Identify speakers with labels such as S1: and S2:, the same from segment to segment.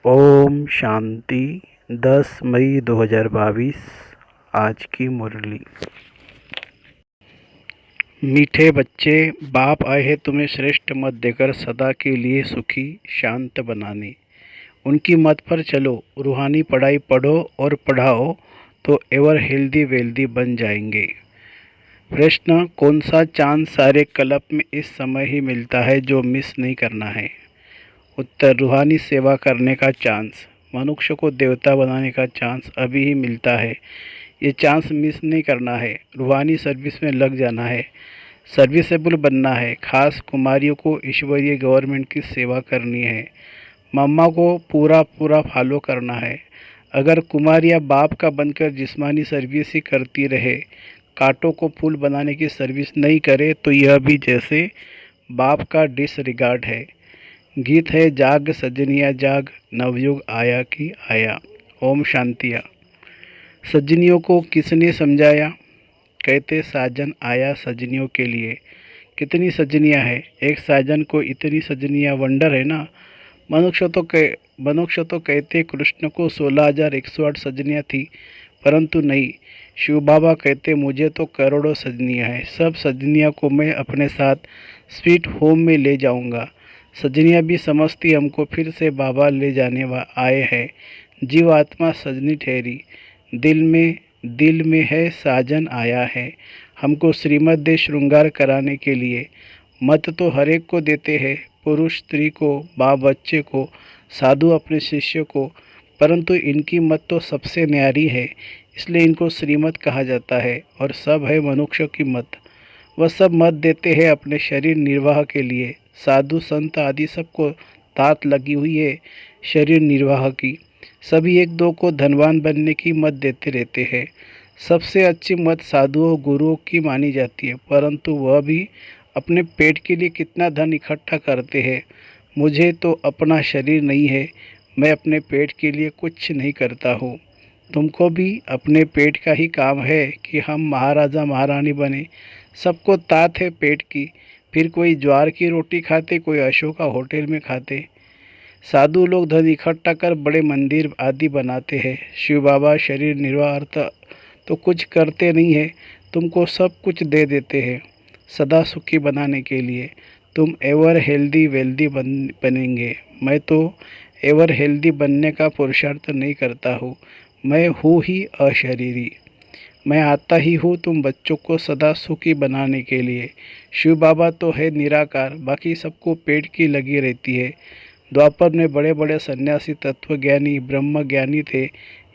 S1: ओम शांति। 10 मई 2022। आज की मुरली। मीठे बच्चे, बाप आए हैं तुम्हें श्रेष्ठ मत देकर सदा के लिए सुखी शांत बनाने। उनकी मत पर चलो, रूहानी पढ़ाई पढ़ो और पढ़ाओ तो एवर हेल्दी वेल्दी बन जाएंगे। प्रश्न: कौन सा चांद सारे क्लब में इस समय ही मिलता है जो मिस नहीं करना है? उत्तर: रूहानी सेवा करने का चांस, मनुष्य को देवता बनाने का चांस अभी ही मिलता है। ये चांस मिस नहीं करना है। रूहानी सर्विस में लग जाना है, सर्विसेबल बनना है। खास कुमारियों को ईश्वरीय गवर्नमेंट की सेवा करनी है। मम्मा को पूरा पूरा फॉलो करना है। अगर कुमारियाँ बाप का बनकर जिस्मानी सर्विस ही करती रहे, कांटों को फूल बनाने की सर्विस नहीं करे, तो यह भी जैसे बाप का डिसरिगार्ड है। गीत है: जाग सजनिया जाग, नवयुग आया कि आया। ओम शांतिया। सजनियों को किसने समझाया? कहते साजन आया सजनियों के लिए। कितनी सजनियाँ हैं? एक साजन को इतनी सजनियाँ, वंडर है ना। मनुष्य तो कहते कृष्ण को 16,108 सजनियाँ थी, परंतु नहीं। शिव बाबा कहते मुझे तो करोड़ों सजनियाँ हैं। सब सजनियाँ को मैं अपने साथ स्वीट होम में ले जाऊंगा। सजनियाँ भी समझती हमको फिर से बाबा ले जाने आए हैं। जीव आत्मा सजनी ठहरी, दिल में है साजन आया है, हमको श्रीमद्दे श्रृंगार कराने के लिए। मत तो हर एक को देते हैं, पुरुष स्त्री को, बाप बच्चे को, साधु अपने शिष्य को, परंतु इनकी मत तो सबसे न्यारी है, इसलिए इनको श्रीमत कहा जाता है। और सब है मनुष्य की मत। वह सब मत देते हैं अपने शरीर निर्वाह के लिए। साधु संत आदि सबको तात लगी हुई है शरीर निर्वाह की। सभी एक दो को धनवान बनने की मत देते रहते हैं। सबसे अच्छी मत साधुओं गुरुओं की मानी जाती है, परंतु वह भी अपने पेट के लिए कितना धन इकट्ठा करते हैं। मुझे तो अपना शरीर नहीं है, मैं अपने पेट के लिए कुछ नहीं करता हूँ। तुमको भी अपने पेट का ही काम है कि हम महाराजा महारानी बने। सबको तात है पेट की, फिर कोई ज्वार की रोटी खाते, कोई अशोका होटल में खाते। साधु लोग धन इकट्ठा कर बड़े मंदिर आदि बनाते हैं। शिव बाबा शरीर निर्वाह अर्थ तो कुछ करते नहीं है, तुमको सब कुछ दे देते हैं सदा सुखी बनाने के लिए। तुम एवर हेल्दी वेल्दी बनेंगे। मैं तो एवर हेल्दी बनने का पुरुषार्थ नहीं करता हूँ, मैं हूँ ही अशरीरी। मैं आता ही हूँ तुम बच्चों को सदा सुखी बनाने के लिए। शिव बाबा तो है निराकार, बाकी सबको पेट की लगी रहती है। द्वापर में बड़े बड़े सन्यासी तत्वज्ञानी ब्रह्म ज्ञानी थे,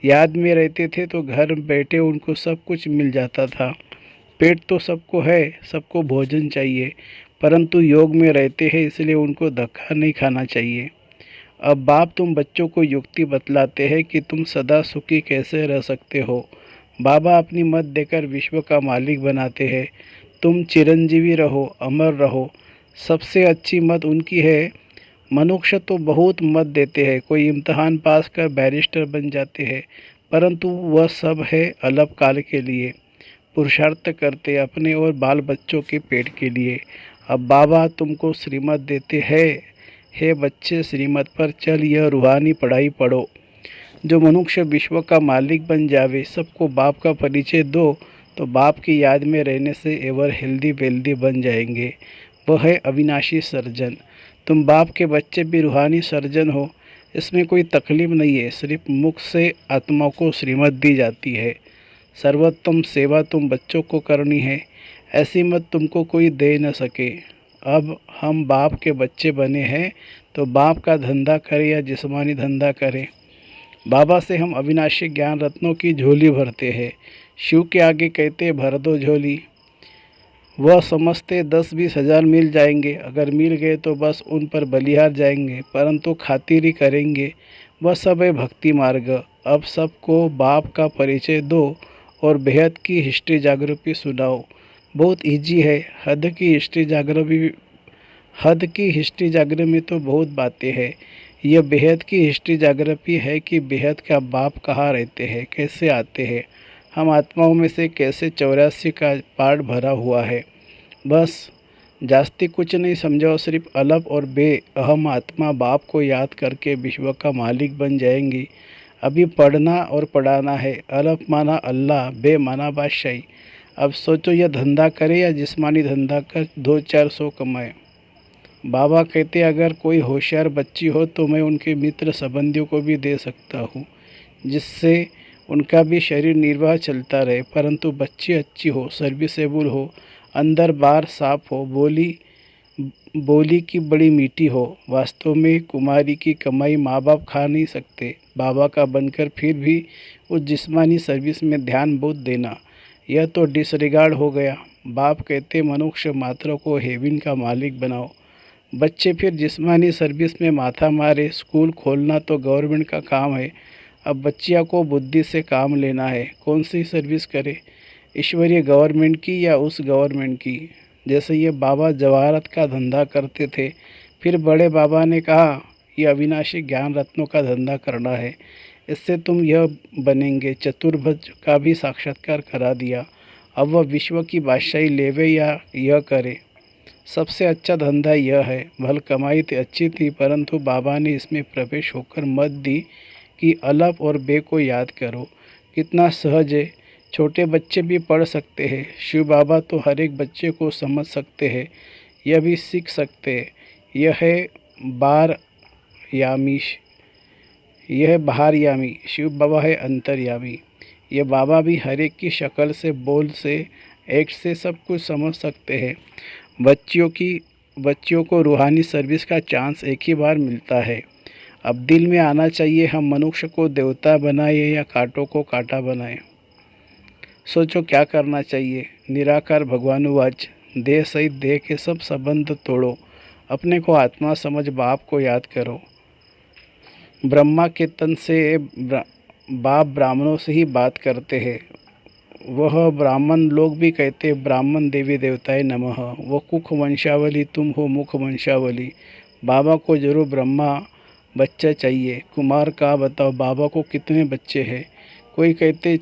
S1: याद में रहते थे तो घर बैठे उनको सब कुछ मिल जाता था। पेट तो सबको है, सबको भोजन चाहिए, परंतु योग में रहते हैं इसलिए उनको धक्का नहीं खाना चाहिए। अब बाप तुम बच्चों को युक्ति बतलाते हैं कि तुम सदा सुखी कैसे रह सकते हो। बाबा अपनी मत देकर विश्व का मालिक बनाते हैं। तुम चिरंजीवी रहो, अमर रहो। सबसे अच्छी मत उनकी है। मनुष्य तो बहुत मत देते हैं, कोई इम्तहान पास कर बैरिस्टर बन जाते हैं, परंतु वह सब है अल्पकाल के लिए। पुरुषार्थ करते अपने और बाल बच्चों के पेट के लिए। अब बाबा तुमको श्रीमत देते हैं, हे बच्चे श्रीमत पर चल, यह रूहानी पढ़ाई पढ़ो। जो मनुष्य विश्व का मालिक बन जावे, सबको बाप का परिचय दो, तो बाप की याद में रहने से एवर हेल्दी वेल्दी बन जाएंगे। वह है अविनाशी सर्जन। तुम बाप के बच्चे भी रूहानी सर्जन हो, इसमें कोई तकलीफ नहीं है। सिर्फ मुख से आत्मा को श्रीमत दी जाती है। सर्वोत्तम सेवा तुम बच्चों को करनी है, ऐसी मत तुमको कोई दे न सके। अब हम बाप के बच्चे बने हैं, तो बाप का धंधा करें या जिस्मानी धंधा करें, बाबा से हम अविनाशी ज्ञान रत्नों की झोली भरते हैं। शिव के आगे कहते भर दो झोली। वह समझते 10-20 हज़ार मिल जाएंगे, अगर मिल गए तो बस उन पर बलिहार जाएंगे, परंतु खातिरी करेंगे। वह सब है भक्ति मार्ग। अब सबको बाप का परिचय दो और बेहद की हिस्ट्री जागृति सुनाओ। बहुत इजी है। हद की हिस्ट्री जागृति में तो बहुत बातें हैं। यह बेहद की हिस्ट्री जागृति है कि बेहद का बाप कहाँ रहते हैं, कैसे आते हैं, हम आत्माओं में से कैसे 84 का पार्ट भरा हुआ है। बस जास्ती कुछ नहीं समझाओ, सिर्फ अलफ और बे अहम आत्मा बाप को याद करके विश्व का मालिक बन जाएंगी। अभी पढ़ना और पढ़ाना है। अलफ माना अल्लाह, बे माना बादशाही। अब सोचो, यह धंधा करे या जिस्मानी धंधा कर 2-400 कमाए। बाबा कहते अगर कोई होशियार बच्ची हो तो मैं उनके मित्र संबंधियों को भी दे सकता हूँ, जिससे उनका भी शरीर निर्वाह चलता रहे। परंतु बच्ची अच्छी हो, सर्विसेबल हो, अंदर बाहर साफ हो, बोली बोली की बड़ी मीठी हो। वास्तव में कुमारी की कमाई माँ बाप खा नहीं सकते। बाबा का बनकर फिर भी उस जिस्मानी सर्विस में ध्यान बहुत देना, यह तो डिसरिगार्ड हो गया। बाप कहते मनुष्य मात्र को हेवन का मालिक बनाओ। बच्चे फिर जिस्मानी सर्विस में माथा मारे। स्कूल खोलना तो गवर्नमेंट का काम है। अब बच्चियों को बुद्धि से काम लेना है। कौन सी सर्विस करे, ईश्वरीय गवर्नमेंट की या उस गवर्नमेंट की। जैसे ये बाबा जवाहरत का धंधा करते थे, फिर बड़े बाबा ने कहा ये अविनाशी ज्ञान रत्नों का धंधा करना है, इससे तुम यह बनेंगे। चतुर्भुज का भी साक्षात्कार करा दिया। अब वह विश्व की बादशाही लेवे या यह करे, सबसे अच्छा धंधा यह है। भल कमाई तो अच्छी थी, परंतु बाबा ने इसमें प्रवेश होकर मत दी कि अलफ और बे को याद करो। कितना सहज है, छोटे बच्चे भी पढ़ सकते हैं। शिव बाबा तो हर एक बच्चे को समझ सकते हैं, यह भी सीख सकते हैं। यह है बार यामी, यह है बाहर यामी, शिव बाबा है अंतर्यामी। यह बाबा भी हर एक की शक्ल से, बोल से, एक्ट से सब कुछ समझ सकते हैं। बच्चियों को रूहानी सर्विस का चांस एक ही बार मिलता है। अब दिल में आना चाहिए, हम मनुष्य को देवता बनाए या कांटों को कांटा बनाए। सोचो क्या करना चाहिए। निराकार भगवानुवाच, देह सहित देह के सब संबंध तोड़ो, अपने को आत्मा समझ बाप को याद करो। ब्रह्मा के तन से बाप ब्राह्मणों से ही बात करते हैं। वह ब्राह्मण लोग भी कहते हैं ब्राह्मण देवी देवताएं नमः। वो कुख वंशावली, तुम हो मुख वंशावली। बाबा को जरूर ब्रह्मा बच्चा चाहिए। कुमार का बताओ बाबा को कितने बच्चे हैं। कोई कहते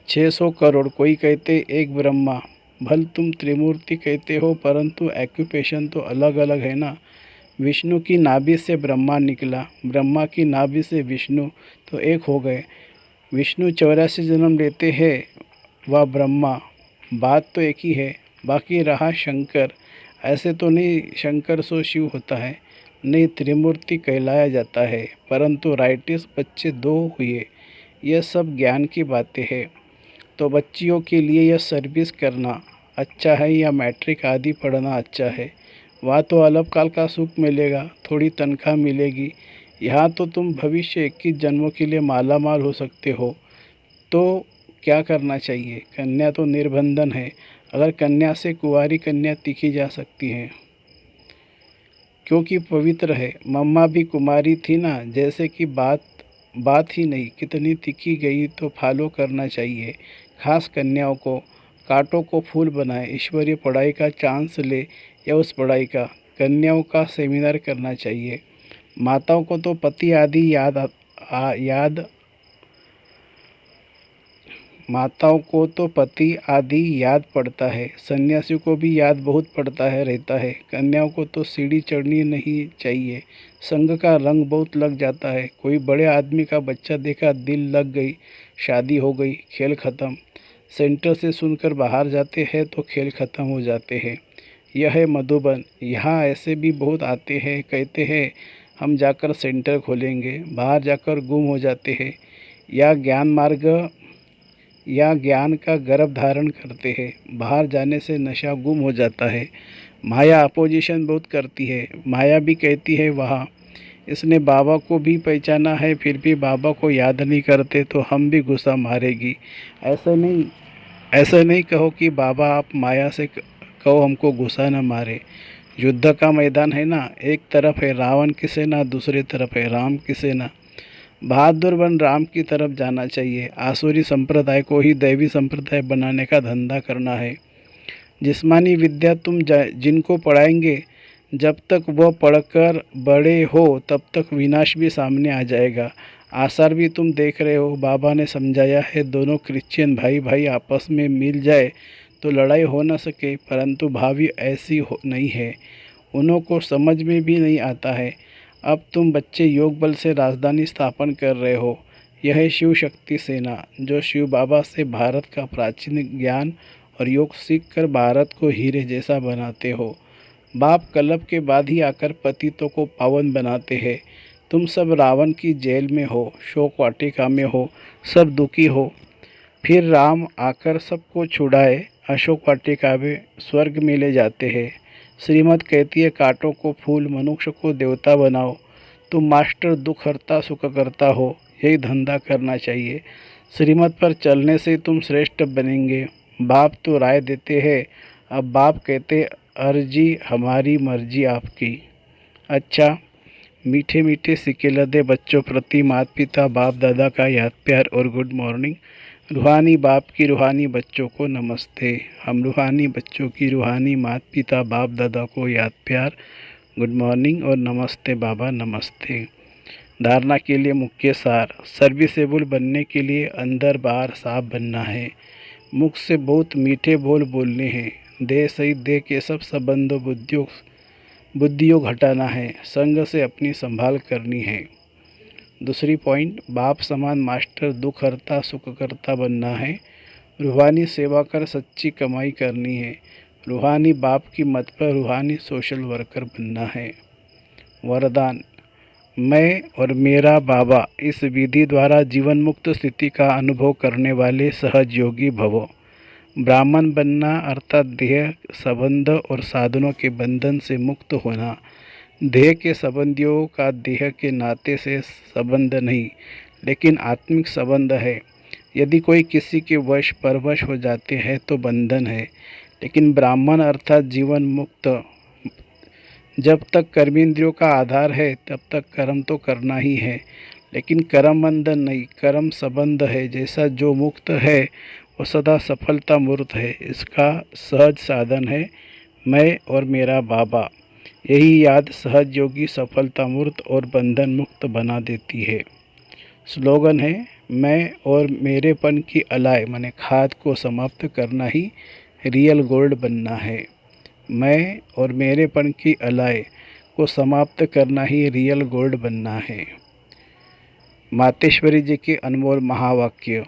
S1: 600 करोड़, कोई कहते एक ब्रह्मा। भल तुम त्रिमूर्ति कहते हो, परंतु एक्यूपेशन तो अलग अलग है ना। विष्णु की नाभि से ब्रह्मा निकला, ब्रह्मा की नाभि से विष्णु, तो एक हो गए। विष्णु 84 जन्म लेते हैं, वह ब्रह्मा। बात तो एक ही है। बाकी रहा शंकर, ऐसे तो नहीं शंकर सो शिव होता है, नहीं त्रिमूर्ति कहलाया जाता है। परंतु राइटिस बच्चे 2 हुए, यह सब ज्ञान की बातें हैं। तो बच्चियों के लिए यह सर्विस करना अच्छा है या मैट्रिक आदि पढ़ना अच्छा है। वहाँ तो अल्पकाल का सुख मिलेगा, थोड़ी तनख्वाह मिलेगी। यहाँ तो तुम भविष्य 21 जन्मों के लिए माला माल हो सकते हो। तो क्या करना चाहिए। कन्या तो निर्बंधन है, अगर कन्या से कुंवारी कन्या तीखी जा सकती है क्योंकि पवित्र है। मम्मा भी कुमारी थी ना, जैसे कि बात ही नहीं, कितनी तीखी गई तो फॉलो करना चाहिए। खास कन्याओं को कांटों को फूल बनाए, ईश्वरीय पढ़ाई का चांस ले या उस पढ़ाई का। कन्याओं का सेमिनार करना चाहिए। माताओं को तो पति आदि माताओं को तो पति आदि याद पड़ता है, सन्यासी को भी याद बहुत पड़ता है रहता है। कन्याओं को तो सीढ़ी चढ़नी नहीं चाहिए, संग का रंग बहुत लग जाता है। कोई बड़े आदमी का बच्चा देखा, दिल लग गई, शादी हो गई, खेल ख़त्म। सेंटर से सुनकर बाहर जाते हैं तो खेल ख़त्म हो जाते हैं। यह है मधुबन, यहाँ ऐसे भी बहुत आते हैं, कहते हैं हम जाकर सेंटर खोलेंगे, बाहर जाकर गुम हो जाते हैं या ज्ञान का गर्भ धारण करते हैं। बाहर जाने से नशा गुम हो जाता है। माया अपोजिशन बहुत करती है। माया भी कहती है वहाँ इसने बाबा को भी पहचाना है, फिर भी बाबा को याद नहीं करते तो हम भी गुस्सा मारेगी। ऐसा नहीं कहो कि बाबा आप माया से कहो हमको गुस्सा न मारे। युद्ध का मैदान है ना, एक तरफ है रावण की सेना, दूसरी तरफ है राम की सेना। बहादुर बन राम की तरफ जाना चाहिए। आसुरी संप्रदाय को ही दैवी संप्रदाय बनाने का धंधा करना है। जिस्मानी विद्या तुम जिनको पढ़ाएंगे, जब तक वह पढ़कर बड़े हो तब तक विनाश भी सामने आ जाएगा। आसार भी तुम देख रहे हो। बाबा ने समझाया है, दोनों क्रिश्चियन भाई भाई आपस में मिल जाए तो लड़ाई हो न सके, परंतु भावी ऐसी नहीं है, उन्हों को समझ में भी नहीं आता है। अब तुम बच्चे योग बल से राजधानी स्थापन कर रहे हो। यह है शिव शक्ति सेना, जो शिव बाबा से भारत का प्राचीन ज्ञान और योग सीख कर भारत को हीरे जैसा बनाते हो। बाप कलप के बाद ही आकर पतितों को पावन बनाते हैं। तुम सब रावण की जेल में हो, शोक वाटिका में हो, सब दुखी हो। फिर राम आकर सबको छुड़ाए, अशोक वाटिका में स्वर्ग में ले जाते हैं। श्रीमद् कहती है, कांटों को फूल, मनुष्य को देवता बनाओ। तुम मास्टर दुख हरता सुख करता हो, यही धंधा करना चाहिए। श्रीमद् पर चलने से तुम श्रेष्ठ बनेंगे। बाप तो राय देते हैं, अब बाप कहते अर्जी हमारी मर्जी आपकी। अच्छा, मीठे मीठे सिके लदे बच्चों प्रति माता पिता बाप दादा का याद प्यार और गुड मॉर्निंग। रूहानी बाप की रूहानी बच्चों को नमस्ते। हम रूहानी बच्चों की रूहानी माता पिता बाप दादा को याद प्यार, गुड मॉर्निंग और नमस्ते बाबा, नमस्ते। धारणा के लिए मुख्य सार। सर्विसेबल बनने के लिए अंदर बाहर साफ बनना है। मुख से बहुत मीठे बोल बोलने हैं। देह सहित देह के सब संबंधों बुद्धियों घटाना है। संग से अपनी संभाल करनी है। दूसरी पॉइंट, बाप समान मास्टर दुख हरता सुख करता बनना है। रूहानी सेवा कर सच्ची कमाई करनी है। रूहानी बाप की मत पर रूहानी सोशल वर्कर बनना है। वरदान, मैं और मेरा बाबा इस विधि द्वारा जीवन मुक्त स्थिति का अनुभव करने वाले सहज योगी भवो। ब्राह्मण बनना अर्थात देह संबंध और साधनों के बंधन से मुक्त होना। देह के संबंधियों का देह के नाते से संबंध नहीं, लेकिन आत्मिक संबंध है। यदि कोई किसी के वश परवश हो जाते हैं तो बंधन है, लेकिन ब्राह्मण अर्थात जीवन मुक्त। जब तक कर्मेंद्रियों का आधार है तब तक कर्म तो करना ही है, लेकिन कर्म बंधन नहीं, कर्म संबंध है। जैसा जो मुक्त है वो सदा सफलता मूर्त है। इसका सहज साधन है मैं और मेरा बाबा। यही याद सहज योगी सफलता मूर्त और बंधन मुक्त बना देती है। स्लोगन है, मैं और मेरेपन की अलाय माने खाद को समाप्त करना ही रियल गोल्ड बनना है। मैं और मेरेपन की अलाय को समाप्त करना ही रियल गोल्ड बनना है। मातेश्वरी जी के अनमोल महावाक्य।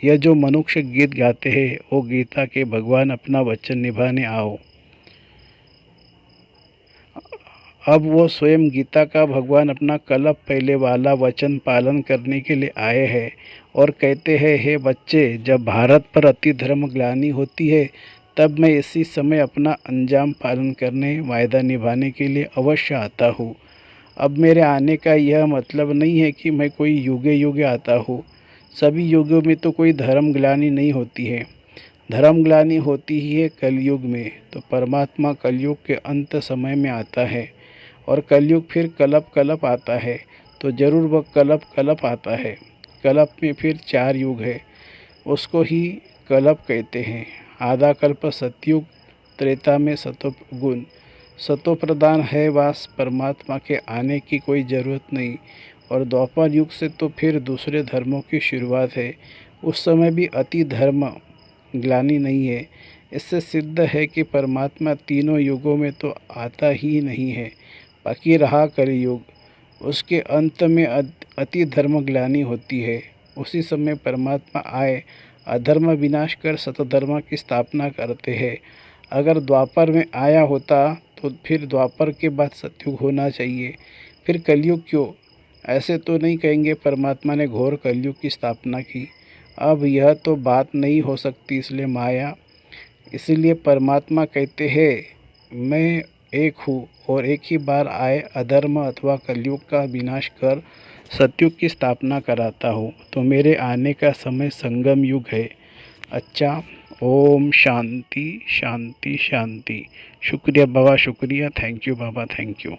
S1: यह जो मनुष्य गीत गाते हैं वो गीता के भगवान अपना वचन निभाने आओ। अब वो स्वयं गीता का भगवान अपना कलप पहले वाला वचन पालन करने के लिए आए हैं और कहते हैं, हे बच्चे, जब भारत पर अति धर्म ग्लानि होती है तब मैं इसी समय अपना अंजाम पालन करने, वायदा निभाने के लिए अवश्य आता हूँ। अब मेरे आने का यह मतलब नहीं है कि मैं कोई युगे युगे आता हूँ। सभी युगों में तो कोई धर्म ग्लानि नहीं होती है। धर्म ग्लानि होती ही है कलयुग में। तो परमात्मा कलयुग के अंत समय में आता है और कलयुग फिर कलप आता है, तो ज़रूर वह कलप आता है। कलप में फिर 4 युग है, उसको ही कलप कहते हैं। आधा कल्प सतयुग, त्रेता में सतोगुण, सतो प्रधान है वास। परमात्मा के आने की कोई ज़रूरत नहीं। और द्वापर युग से तो फिर दूसरे धर्मों की शुरुआत है। उस समय भी अति धर्म ग्लानि नहीं है। इससे सिद्ध है कि परमात्मा तीनों युगों में तो आता ही नहीं है। बाकी रहा कलयुग, उसके अंत में अति धर्म ग्लानि होती है। उसी समय परमात्मा आए, अधर्म विनाश कर सतधर्म की स्थापना करते हैं। अगर द्वापर में आया होता तो फिर द्वापर के बाद सतयुग होना चाहिए, फिर कलयुग क्यों? ऐसे तो नहीं कहेंगे परमात्मा ने घोर कलयुग की स्थापना की। अब यह तो बात नहीं हो सकती, इसलिए माया। इसीलिए परमात्मा कहते हैं, मैं एक हूँ और एक ही बार आए अधर्म अथवा कलयुग का विनाश कर सतयुग की स्थापना कराता हूँ। तो मेरे आने का समय संगम युग है। अच्छा, ओम शांति शांति शांति। शुक्रिया बाबा, शुक्रिया। Thank you Baba, thank you.